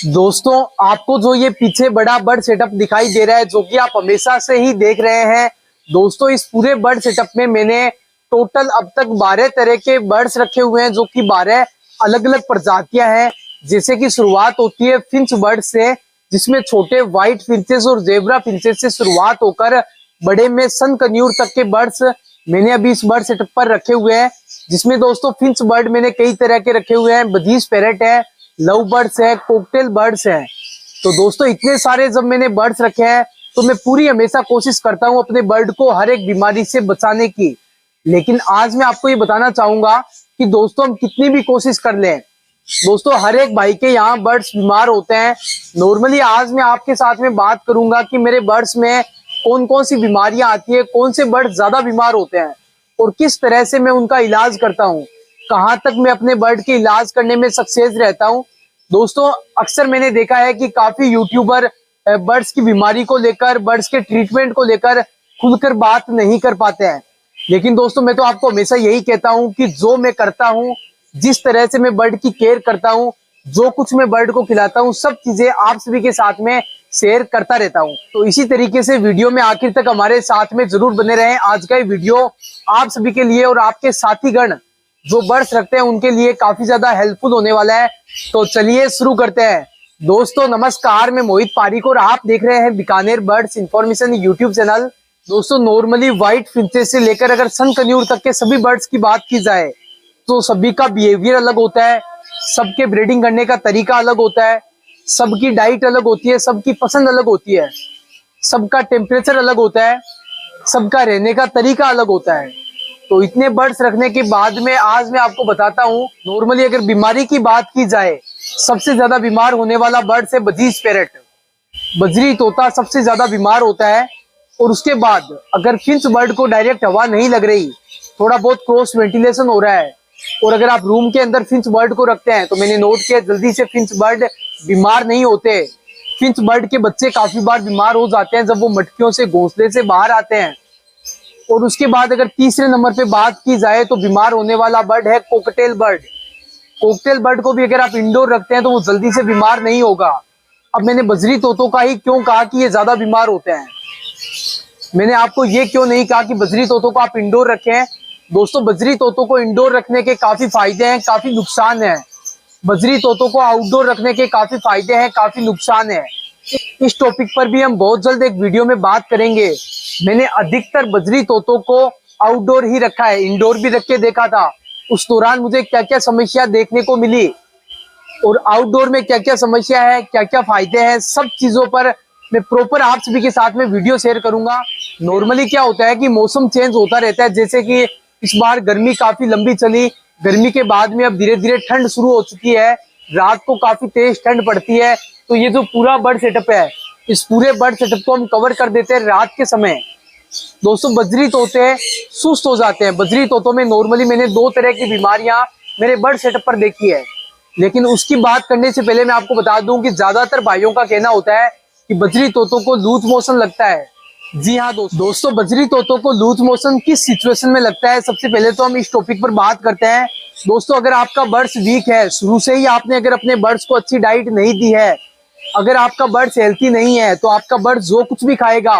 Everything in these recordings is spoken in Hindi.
दोस्तों, आपको जो ये पीछे बड़ा बर्ड सेटअप दिखाई दे रहा है, जो कि आप हमेशा से ही देख रहे हैं। दोस्तों, इस पूरे बर्ड सेटअप में मैंने टोटल अब तक 12 तरह के बर्ड्स रखे हुए हैं, जो कि 12 अलग अलग प्रजातियां हैं। जैसे कि शुरुआत होती है फिंच बर्ड से, जिसमें छोटे व्हाइट फिंचेस और जेब्रा फिंचेस से शुरुआत होकर बड़े में सन कन्यूर तक के बर्ड्स मैंने अभी इस बर्ड सेटअप पर रखे हुए हैं। जिसमें दोस्तों फिंच बर्ड मैंने कई तरह के रखे हुए हैं, बजीज पैरेट है, लव बर्ड्स है, कॉकटेल बर्ड्स है। तो दोस्तों, इतने सारे जब मैंने बर्ड्स रखे हैं तो मैं पूरी हमेशा कोशिश करता हूं अपने बर्ड को हर एक बीमारी से बचाने की। लेकिन आज मैं आपको ये बताना चाहूंगा कि दोस्तों, हम कितनी भी कोशिश कर लें, दोस्तों हर एक भाई के यहाँ बर्ड्स बीमार होते हैं। नॉर्मली आज मैं आपके साथ में बात करूंगा कि मेरे बर्ड्स में कौन कौन सी बीमारियां आती है, कौन से बर्ड ज्यादा बीमार होते हैं और किस तरह से मैं उनका इलाज करता हूं, कहां तक मैं अपने बर्ड के इलाज करने में सक्सेस रहता हूं। दोस्तों, अक्सर मैंने देखा है कि काफी यूट्यूबर बर्ड्स की बीमारी को लेकर, बर्ड्स के ट्रीटमेंट को लेकर खुलकर बात नहीं कर पाते हैं। लेकिन दोस्तों, मैं तो आपको हमेशा यही कहता हूं कि जो मैं करता हूं, जिस तरह से मैं बर्ड की केयर करता हूं, जो कुछ मैं बर्ड को खिलाता हूं, सब चीजें आप सभी के साथ में शेयर करता रहता हूं। तो इसी तरीके से वीडियो में आखिर तक हमारे साथ में जरूर बने रहें। आज का ये वीडियो आप सभी के लिए और आपके साथीगण जो बर्ड्स रखते हैं उनके लिए काफी ज्यादा हेल्पफुल होने वाला है। तो चलिए शुरू करते हैं। दोस्तों नमस्कार, मैं मोहित पारिक और आप देख रहे हैं Bikaner birds information YouTube channel. दोस्तों, नॉर्मली व्हाइट फिंचेस से लेकर अगर सन कन्यूर तक के सभी बर्ड्स की बात की जाए तो सभी का बिहेवियर अलग होता है, सबके ब्रीडिंग करने का तरीका अलग होता है, सबकी डाइट अलग होती है, सबकी पसंद अलग होती है, सबका टेम्परेचर अलग होता है, सबका रहने का तरीका अलग होता है। तो इतने बर्ड्स रखने के बाद में आज मैं आपको बताता हूँ, नॉर्मली अगर बीमारी की बात की जाए, सबसे ज्यादा बीमार होने वाला बर्ड है बजीज पैरेट। बजरी तोता सबसे ज्यादा बीमार होता है। और उसके बाद अगर फिंच बर्ड को डायरेक्ट हवा नहीं लग रही, थोड़ा बहुत क्रॉस वेंटिलेशन हो रहा है, और अगर आप रूम के अंदर फिंच बर्ड को रखते हैं तो मैंने नोट किया जल्दी से फिंच बर्ड बीमार नहीं होते। फिंच बर्ड के बच्चे काफी बार बीमार हो जाते हैं जब वो मटकियों से, घोंसले से बाहर आते हैं। और उसके बाद अगर तीसरे नंबर पे बात की जाए तो बीमार होने वाला बर्ड है कॉकटेल बर्ड। कॉकटेल बर्ड को भी अगर आप इंडोर रखते हैं तो वो जल्दी से बीमार नहीं होगा। अब मैंने बजरी तोतों का ही क्यों कहा कि ये ज्यादा बीमार होते हैं, मैंने आपको ये क्यों नहीं कहा कि बजरी तोतों को आप इंडोर रखें। दोस्तों, बजरी तोतों को इंडोर रखने के काफी फायदे हैं, काफी नुकसान है। बजरी तोतों को आउटडोर रखने के काफी फायदे हैं, काफी नुकसान है। इस टॉपिक पर भी हम बहुत जल्द एक वीडियो में बात करेंगे। मैंने अधिकतर बजरी तोतों को आउटडोर ही रखा है, इंडोर भी रख के देखा था। उस दौरान मुझे क्या क्या समस्या देखने को मिली और आउटडोर में क्या क्या समस्या है, क्या क्या फायदे हैं, सब चीजों पर मैं प्रॉपर आप सभी के साथ में वीडियो शेयर करूंगा। नॉर्मली क्या होता है कि मौसम चेंज होता रहता है, जैसे कि इस बार गर्मी काफी लंबी चली, गर्मी के बाद में अब धीरे धीरे ठंड शुरू हो चुकी है, रात को काफी तेज ठंड पड़ती है। तो ये जो पूरा बर्ड सेटअप है, इस पूरे बर्ड सेटअप को हम कवर कर देते हैं रात के समय। दोस्तों, बजरी तोते सुस्त हो जाते हैं। बजरी तोतों में नॉर्मली मैंने 2 तरह की बीमारियां मेरे बर्ड सेटअप पर देखी है। लेकिन उसकी बात करने से पहले मैं आपको बता दूं कि ज्यादातर भाइयों का कहना होता है कि बजरी तोतों को लूज मोशन लगता है। जी हाँ दोस्तों, बजरी तोतों को लूज मोशन किस सिचुएशन में लगता है, सबसे पहले तो हम इस टॉपिक पर बात करते हैं। दोस्तों, अगर आपका बर्ड्स वीक है, शुरू से ही आपने अगर अपने बर्ड्स को अच्छी डाइट नहीं दी है, अगर आपका बर्ड्स हेल्थी नहीं है, तो आपका बर्ड जो कुछ भी खाएगा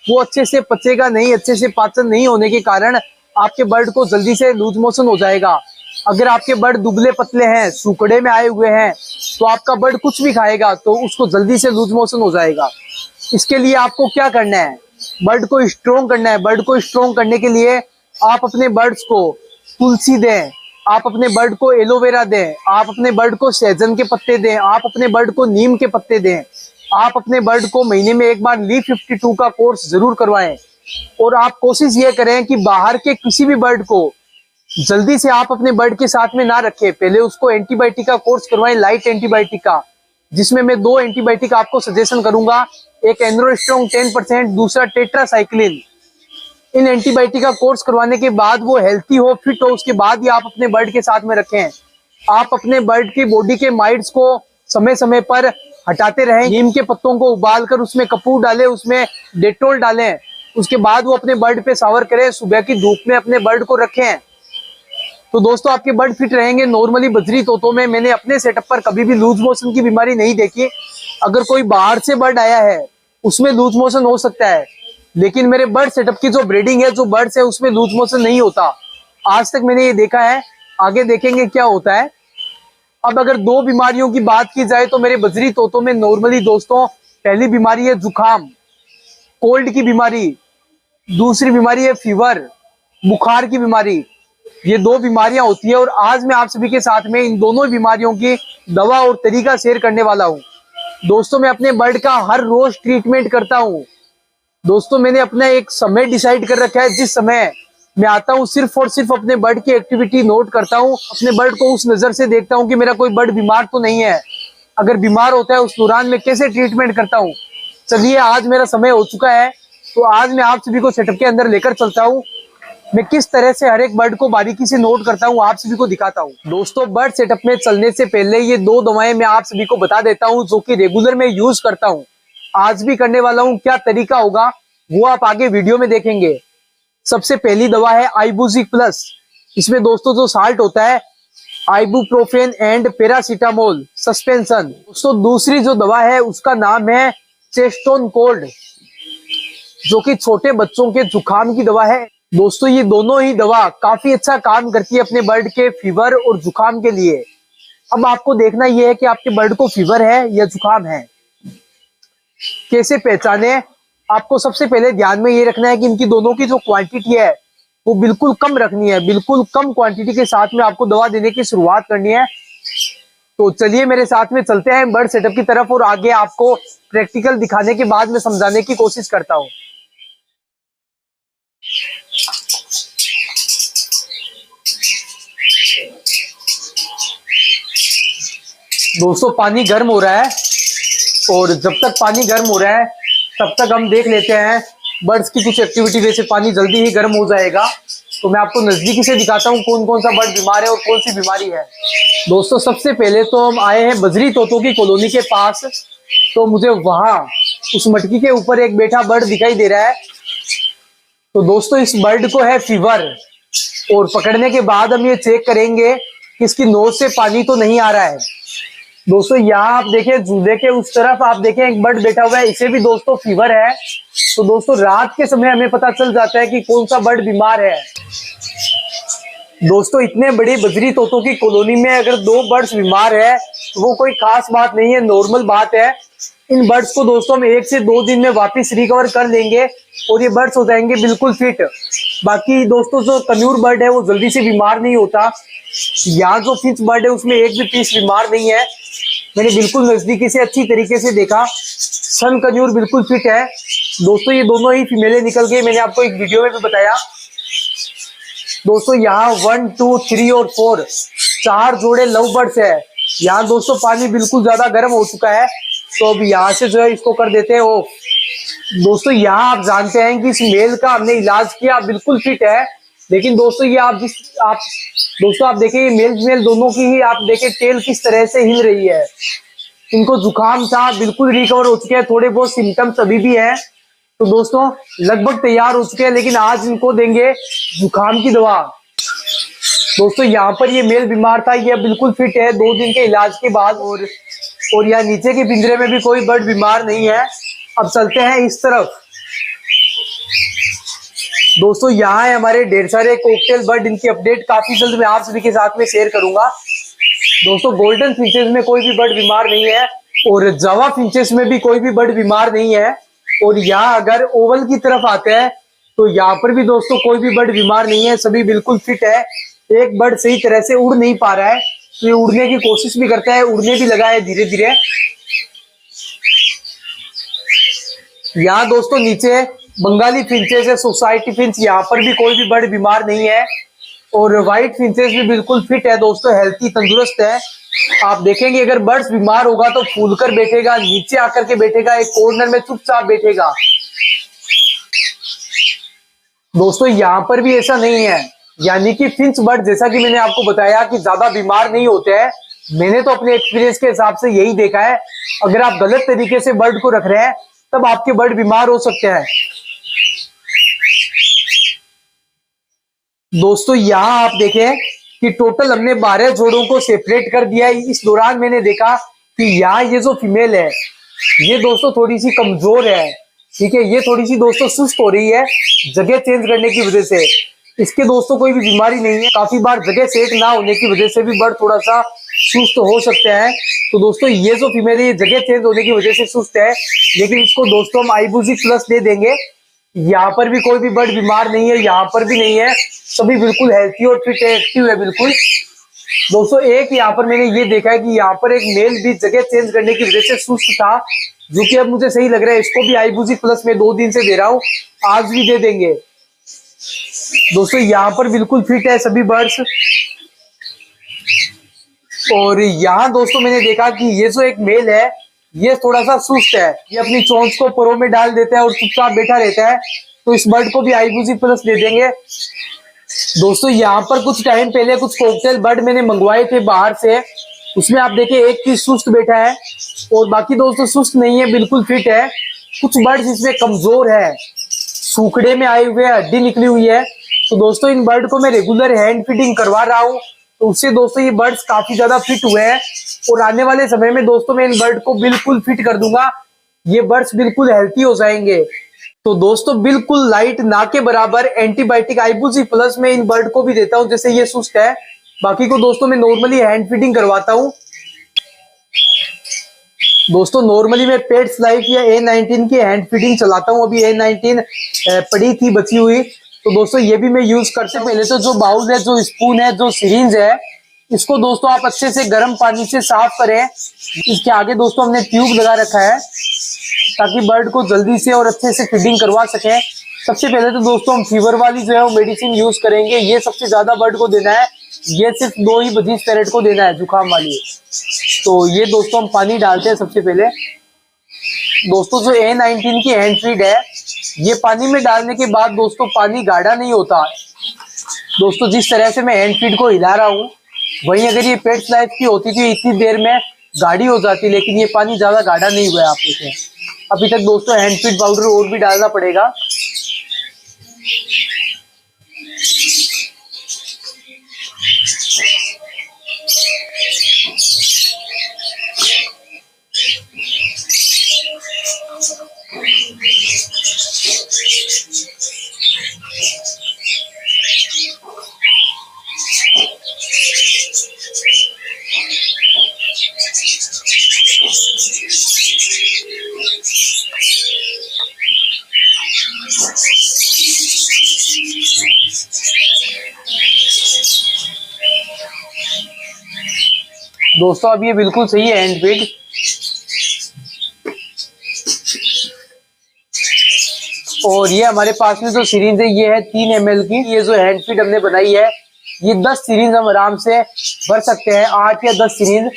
वो अच्छे से पचेगा नहीं, अच्छे से पाचन नहीं होने के कारण आपके बर्ड को जल्दी से लूज मोशन हो जाएगा। अगर आपके बर्ड दुबले पतले हैं, सूखड़े में आए हुए हैं, तो आपका बर्ड कुछ भी खाएगा तो उसको जल्दी से लूज मोशन हो जाएगा। इसके लिए आपको क्या करना है, बर्ड को स्ट्रोंग करना है। बर्ड को स्ट्रोंग करने के लिए आप अपने बर्ड्स को तुलसी दें, आप अपने बर्ड को एलोवेरा दें, आप अपने बर्ड को सहजन के पत्ते दें, आप अपने बर्ड को नीम के पत्ते दें, आप अपने बर्ड को महीने में एक बार ली 52 का कोर्स जरूर करवाएं। और आप कोशिश ये करें कि बाहर के किसी भी बर्ड को जल्दी से आप अपने बर्ड के साथ में ना रखें, पहले उसको एंटीबायोटिक का कोर्स करवाएं, लाइट एंटीबायोटिक का, जिसमें मैं 2 एंटीबायोटिक आपको सजेशन करूंगा, एक एनरोस्ट्रोंग 10%, दूसरा टेट्रासाइक्लिन। इन एंटीबायोटिक का कोर्स करवाने के बाद वो हेल्थी हो, फिट हो, उसके बाद ही आप अपने बर्ड के साथ में रखें। आप अपने बर्ड की बॉडी के माइट्स को समय समय पर हटाते रहें। नीम के पत्तों को उबालकर उसमें कपूर डालें, उसमें डेटोल डालें, उसके बाद वो अपने बर्ड पे शावर करें, सुबह की धूप में अपने बर्ड को रखें। तो दोस्तों आपके बर्ड फिट रहेंगे। नॉर्मली बजरी तोतों में मैंने अपने सेटअप पर कभी भी लूज मोशन की बीमारी नहीं देखी। अगर कोई बाहर से बर्ड आया है उसमें लूज मोशन हो सकता है, लेकिन मेरे बर्ड सेटअप की जो ब्रीडिंग है, जो बर्ड्स है, उसमें लूज मोशन नहीं होता। आज तक मैंने ये देखा है, आगे देखेंगे क्या होता है। अब अगर दो बीमारियों की बात की जाए तो मेरे बजरी तोतों में नॉर्मली दोस्तों पहली बीमारी है जुकाम, कोल्ड की बीमारी। दूसरी बीमारी है फीवर, बुखार की बीमारी। ये दो बीमारियां होती है और आज मैं आप सभी के साथ में इन दोनों बीमारियों की दवा और तरीका शेयर करने वाला हूं। दोस्तों मैं अपने बर्ड का हर रोज ट्रीटमेंट करता हूं। दोस्तों मैंने अपना एक समय डिसाइड कर रखा है, जिस समय मैं आता हूं सिर्फ और सिर्फ अपने बर्ड की एक्टिविटी नोट करता हूं। अपने बर्ड को उस नजर से देखता हूं कि मेरा कोई बर्ड बीमार तो नहीं है। अगर बीमार होता है उस दौरान मैं कैसे ट्रीटमेंट करता हूं। चलिए आज मेरा समय हो चुका है, तो आज मैं आप सभी को सेटअप के अंदर लेकर चलता हूं। मैं किस तरह से हर एक बर्ड को बारीकी से नोट करता हूं, आप सभी को दिखाता हूं। दोस्तों बर्ड सेटअप में चलने से पहले ये दो दवाएं मैं आप सभी को बता देता हूं, जो कि रेगुलर में यूज करता हूं, आज भी करने वाला हूं। क्या तरीका होगा वो आप आगे वीडियो में देखेंगे। सबसे पहली दवा है आइबुजिक प्लस। इसमें दोस्तों जो साल्ट होता है आइबुप्रोफेन एंड पैरासीटामोल सस्पेंशन। दोस्तों दूसरी जो दवा है उसका नाम है चेस्टोन कोल्ड, जो कि छोटे बच्चों के जुकाम की दवा है। दोस्तों ये दोनों ही दवा काफी अच्छा काम करती है अपने बर्ड के फीवर और जुकाम के लिए। अब आपको देखना यह है कि आपके बर्ड को फीवर है या जुकाम है। कैसे पहचाने, आपको सबसे पहले ध्यान में ये रखना है कि इनकी दोनों की जो क्वांटिटी है वो बिल्कुल कम रखनी है। बिल्कुल कम क्वांटिटी के साथ में आपको दवा देने की शुरुआत करनी है। तो चलिए मेरे साथ में चलते हैं बर्ड सेटअप की तरफ और आगे आपको प्रैक्टिकल दिखाने के बाद में समझाने की कोशिश करता हूं। दोस्तों पानी गर्म हो रहा है और जब तक पानी गर्म हो रहा है तब तक हम देख लेते हैं बर्ड्स की कुछ एक्टिविटी। वैसे पानी जल्दी ही गर्म हो जाएगा, तो मैं आपको नजदीकी से दिखाता हूँ कौन कौन सा बर्ड बीमार है और कौन सी बीमारी है। दोस्तों सबसे पहले तो हम आए हैं बजरी तोतों की कॉलोनी के पास। तो मुझे वहां उस मटकी के ऊपर एक बैठा बर्ड दिखाई दे रहा है। तो दोस्तों इस बर्ड को है फीवर, और पकड़ने के बाद हम ये चेक करेंगे कि इसकी नोज से पानी तो नहीं आ रहा है। दोस्तों यहाँ आप देखें झूले के उस तरफ आप देखें एक बर्ड बैठा हुआ है, इसे भी दोस्तों फीवर है। तो दोस्तों रात के समय हमें पता चल जाता है कि कौन सा बर्ड बीमार है। दोस्तों इतने बड़ी बजरी तोतों की कॉलोनी में अगर दो बर्ड्स बीमार है तो वो कोई खास बात नहीं है, नॉर्मल बात है। इन बर्ड्स को दोस्तों हम 1 से 2 दिन में वापस रिकवर कर लेंगे और ये बर्ड्स हो जाएंगे बिल्कुल फिट। बाकी दोस्तों जो कन्यूर बर्ड है वो जल्दी से बीमार नहीं होता। यहाँ जो फिंच बर्ड है उसमें एक भी पीस बीमार नहीं है। मैंने बिल्कुल नजदीकी से अच्छी तरीके से देखा, सन कन्यूर बिल्कुल फिट है। दोस्तों ये दोनों ही फीमेलें निकल गई, मैंने आपको एक वीडियो में भी बताया। दोस्तों यहाँ 1, 2, 3 और 4 4 जोड़े लव बर्ड्स है। यहाँ दोस्तों पानी बिल्कुल ज्यादा गर्म हो चुका है, तो अब यहाँ से जो है इसको कर देते हैं ऑफ। दोस्तों यहाँ आप जानते हैं कि इस मेल का हमने इलाज किया, बिल्कुल फिट है। लेकिन दोस्तों ये आप दोस्तों आप देखें ये मेल फीमेल दोनों की ही आप देखें टेल किस तरह से हिल रही है। इनको जुकाम था, बिल्कुल रिकवर हो चुके हैं, थोड़े बहुत सिम्टम्स अभी भी है। तो दोस्तों लगभग तैयार हो चुके हैं, लेकिन आज इनको देंगे जुकाम की दवा। दोस्तों यहाँ पर ये मेल बीमार था, ये बिल्कुल फिट है 2 दिन के इलाज के बाद। और यहाँ नीचे के पिंजरे में भी कोई बर्ड बीमार नहीं है। अब चलते हैं इस तरफ। दोस्तों यहाँ है हमारे ढेर सारे कॉकटेल बर्ड, इनकी अपडेट काफी जल्द मैं आप सभी के साथ में शेयर करूंगा। दोस्तों गोल्डन फिंचेस में कोई भी बर्ड बीमार नहीं है और जावा फिंचेस में भी कोई भी बर्ड बीमार नहीं है। और यहाँ अगर ओवल की तरफ आते हैं तो यहाँ पर भी दोस्तों कोई भी बर्ड बीमार नहीं है, सभी बिल्कुल फिट है। एक बर्ड सही तरह से उड़ नहीं पा रहा है, तो ये उड़ने की कोशिश भी करता है, उड़ने भी लगा है धीरे धीरे। यहाँ दोस्तों नीचे बंगाली फिंचेस है, सोसाइटी फिंच, यहाँ पर भी कोई भी बर्ड बीमार नहीं है। और व्हाइट फिंचेस भी बिल्कुल फिट है दोस्तों, हेल्थी तंदुरुस्त है। आप देखेंगे अगर बर्ड्स बीमार होगा तो फूल कर बैठेगा, नीचे आकर के बैठेगा, एक कॉर्नर में चुपचाप बैठेगा। दोस्तों यहाँ पर भी ऐसा नहीं है, यानी कि फिंच बर्ड जैसा कि मैंने आपको बताया कि ज्यादा बीमार नहीं होते हैं। मैंने तो अपने एक्सपीरियंस के हिसाब से यही देखा है। अगर आप गलत तरीके से बर्ड को रख रहे हैं तब आपके बर्ड बीमार हो सकते हैं। दोस्तों यहाँ आप देखें कि टोटल हमने 12 जोड़ों को सेपरेट कर दिया है। इस दौरान मैंने देखा कि यहाँ ये जो फीमेल है ये दोस्तों थोड़ी सी कमजोर है, ठीक है, ये थोड़ी सी दोस्तों सुस्त हो रही है जगह चेंज करने की वजह से। इसके दोस्तों कोई भी बीमारी नहीं है, काफी बार जगह सेट ना होने की वजह से भी बर्ड थोड़ा सा सुस्त हो सकते हैं। तो दोस्तों ये जो फीमेल है ये जगह चेंज होने की वजह से सुस्त है, लेकिन इसको दोस्तों हम आईबूजी प्लस दे देंगे। यहाँ पर भी कोई भी बर्ड बीमार नहीं है, यहाँ पर भी नहीं है, सभी बिल्कुल हेल्थी और फिट है, एक्टिव है बिल्कुल। दोस्तों एक यहाँ पर मैंने ये देखा है कि यहाँ पर एक मेल भी जगह चेंज करने की वजह से सुस्त था, जो कि अब मुझे सही लग रहा है। इसको भी आईबूजी प्लस में 2 दिन से दे रहा हूँ, आज भी दे देंगे। दोस्तों यहाँ पर बिल्कुल फिट है सभी बर्ड्स। और यहाँ दोस्तों मैंने देखा कि ये जो एक मेल है ये थोड़ा सा सुस्त है, ये अपनी चोंच को परों में डाल देता है और चुपचाप बैठा रहता है, तो इस बर्ड को भी आईबूजी प्लस दे देंगे। दोस्तों यहाँ पर कुछ टाइम पहले कुछ कॉकटेल बर्ड मैंने मंगवाए थे बाहर से, उसमें आप देखिए एक पीस सुस्त बैठा है और बाकी दोस्तों सुस्त नहीं है, बिल्कुल फिट है। कुछ बर्ड्स इसमें कमजोर है, सूखड़े में आए हुए, हड्डी निकली हुई है। तो दोस्तों इन बर्ड को मैं रेगुलर हैंड फीडिंग करवा रहा हूँ, तो उससे दोस्तों ये बर्ड्स काफी ज्यादा फिट हुए हैं और आने वाले समय में दोस्तों मैं इन बर्ड को बिल्कुल फिट कर दूंगा, ये बर्ड्स बिल्कुल हेल्थी हो जाएंगे। तो दोस्तों बिल्कुल लाइट ना के बराबर एंटीबायोटिक आईबूजी प्लस में इन बर्ड को भी देता हूँ, जैसे ये सुस्त है। बाकी को दोस्तों मैं नॉर्मली हैंड फीडिंग करवाता हूँ। दोस्तों नॉर्मली मैं पेट्स लाइफ या A19 की हैंड फीडिंग चलाता हूँ, अभी A19 पड़ी थी बची हुई, तो दोस्तों ये भी मैं यूज करते। पहले तो जो बाउल है, जो स्पून है, जो सिरिंज है, इसको दोस्तों आप अच्छे से गर्म पानी से साफ करें। इसके आगे दोस्तों हमने ट्यूब लगा रखा है ताकि बर्ड को जल्दी से और अच्छे से फीडिंग करवा सके। सबसे पहले तो दोस्तों हम फीवर वाली जो है वो मेडिसिन यूज करेंगे, ये सबसे ज्यादा बर्ड को देना है, ये सिर्फ 2 ही बजीज पैरेट को देना है जुकाम वाली। तो ये दोस्तों हम पानी डालते हैं सबसे पहले। दोस्तों जो A19 की हैंड फीड है, ये पानी में डालने के बाद दोस्तों पानी गाढ़ा नहीं होता। दोस्तों जिस तरह से मैं हैंड फीड को हिला रहा हूँ, वहीं अगर ये पेट्स लाइफ की होती थी इतनी देर में गाढ़ी हो जाती, लेकिन ये पानी ज्यादा गाढ़ा नहीं हुआ है। आप देखें अभी तक दोस्तों हैंड फीड पाउडर और भी डालना पड़ेगा। दोस्तों अब ये बिल्कुल सही है हैंड फीड। और ये हमारे पास में जो सिरिंज है ये है 3 ml की। ये जो हैंड फीड हमने बनाई है ये 10 सिरिंज हम आराम से भर सकते हैं, 8 या 10 सिरिंज।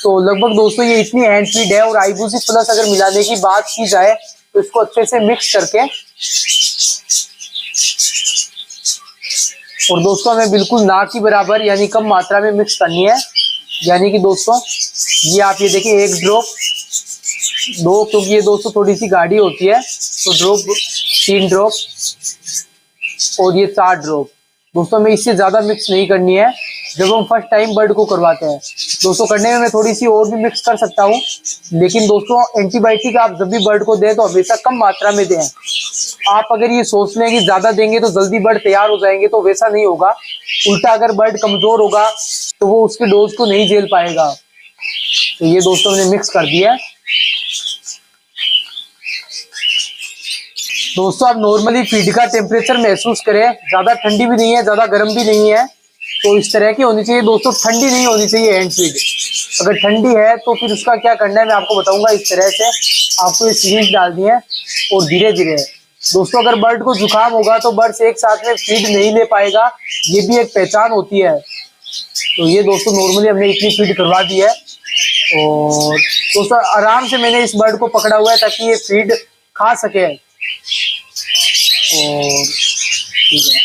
तो लगभग दोस्तों ये इतनी हैंड फीड है। और आईबूजी प्लस अगर मिलाने की बात की जाए तो इसको अच्छे से मिक्स करके, और दोस्तों हमें बिल्कुल ना की बराबर यानी कम मात्रा में मिक्स करनी है। यानी कि दोस्तों ये आप ये देखिए 1 ड्रॉप, 2, क्योंकि ये दोस्तों थोड़ी सी गाढ़ी होती है, तो ड्रॉप, 3 ड्रॉप और ये 4 ड्रॉप। दोस्तों हमें इससे ज्यादा मिक्स नहीं करनी है जब हम फर्स्ट टाइम बर्ड को करवाते हैं। दोस्तों करने में मैं थोड़ी सी और भी मिक्स कर सकता हूँ, लेकिन दोस्तों एंटीबायोटिक आप जब भी बर्ड को दें तो हमेशा कम मात्रा में दें। आप अगर ये सोच लें कि ज्यादा देंगे तो जल्दी बर्ड तैयार हो जाएंगे, तो वैसा नहीं होगा। उल्टा अगर बर्ड कमजोर होगा तो वो उसके डोज को नहीं झेल पाएगा। तो ये दोस्तों मैंने मिक्स कर दिया। दोस्तों आप नॉर्मली फीड का टेम्परेचर महसूस करें, ज्यादा ठंडी भी नहीं है, ज्यादा गर्म भी नहीं है, तो इस तरह की होनी चाहिए। दोस्तों ठंडी नहीं होनी चाहिए हैंड फीड। अगर ठंडी है तो फिर उसका क्या करना है मैं आपको बताऊंगा। इस तरह से आपको ये सिरिंज डालनी है और धीरे धीरे। दोस्तों अगर बर्ड को जुकाम होगा तो बर्ड एक साथ में फीड नहीं ले पाएगा, ये भी एक पहचान होती है। तो ये दोस्तों नॉर्मली हमने इतनी फीड करवा दी है। और दोस्तों आराम से मैंने इस बर्ड को पकड़ा हुआ है ताकि ये फीड खा सके। और ठीक है,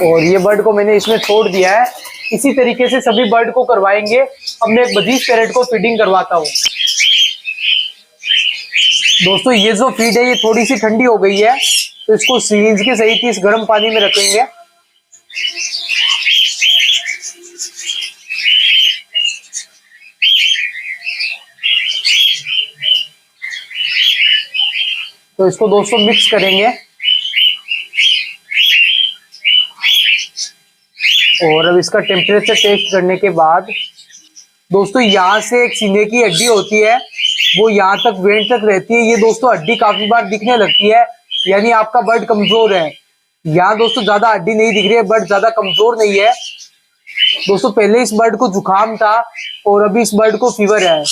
और ये बर्ड को मैंने इसमें छोड़ दिया है। इसी तरीके से सभी बर्ड को करवाएंगे। अब मैं एक बजीज पैरेट को फीडिंग करवाता हूँ। दोस्तों ये जो फीड है ये थोड़ी सी ठंडी हो गई है, तो इसको सिरिंज के सहित इस गर्म पानी में रखेंगे। तो इसको दोस्तों मिक्स करेंगे और अब इसका टेम्परेचर टेस्ट करने के बाद दोस्तों यहाँ से एक सीने की हड्डी होती है, वो यहाँ तक वेंट तक रहती है। ये दोस्तों हड्डी काफी बार दिखने लगती है, यानी आपका बर्ड कमजोर है। यहाँ दोस्तों ज्यादा हड्डी नहीं दिख रही है, बर्ड ज्यादा कमजोर नहीं है। दोस्तों पहले इस बर्ड को जुकाम था और अभी इस बर्ड को फीवर है।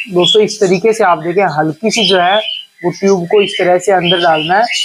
दोस्तों इस तरीके से आप देखें, हल्की सी जो है वो ट्यूब को इस तरह से अंदर डालना है